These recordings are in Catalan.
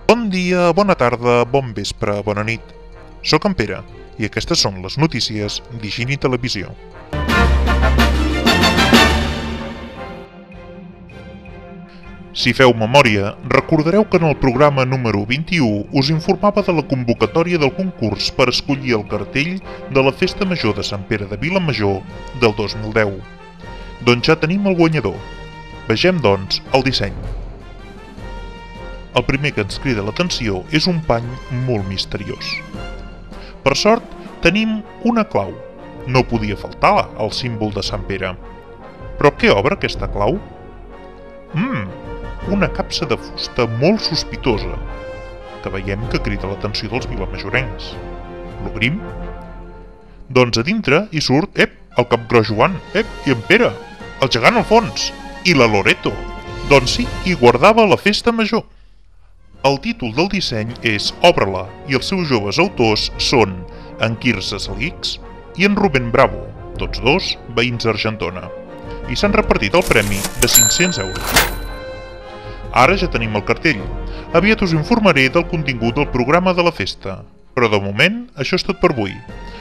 Bon dia, bona tarda, bon vespre, bona nit. Soc en Pere, i aquestes són les notícies d'Higini Televisió. Si feu memòria, recordareu que en el programa número 21 us informava de la convocatòria del concurs per escollir el cartell de la Festa Major de Sant Pere de Vilamajor del 2010. Doncs ja tenim el guanyador. Vegem, doncs, el disseny. El primer que ens crida l'atenció és un pany molt misteriós. Per sort, tenim una clau. No podia faltar el símbol de Sant Pere. Però què obre aquesta clau? Una capsa de fusta molt sospitosa, que veiem que crida l'atenció dels vilamajorencs. L'obrim? Doncs a dintre hi surt, el capgros Joan, i en Pere, el gegant al fons, i la Loreto. Doncs sí, hi guardava la festa major. El títol del disseny és Obre-la, i els seus joves autors són en Quirze Salix i en Rubén Bravo, tots dos veïns d'Argentona, i s'han repartit el premi de 500 euros. Ara ja tenim el cartell. Aviat us informaré del contingut del programa de la festa, però de moment això és tot per avui.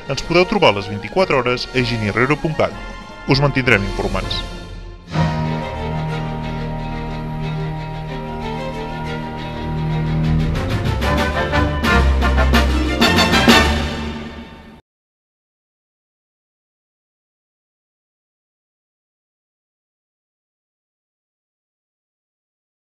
Ens podeu trobar a les 24 hores a higiniherrero.cat. Us mantindrem informats.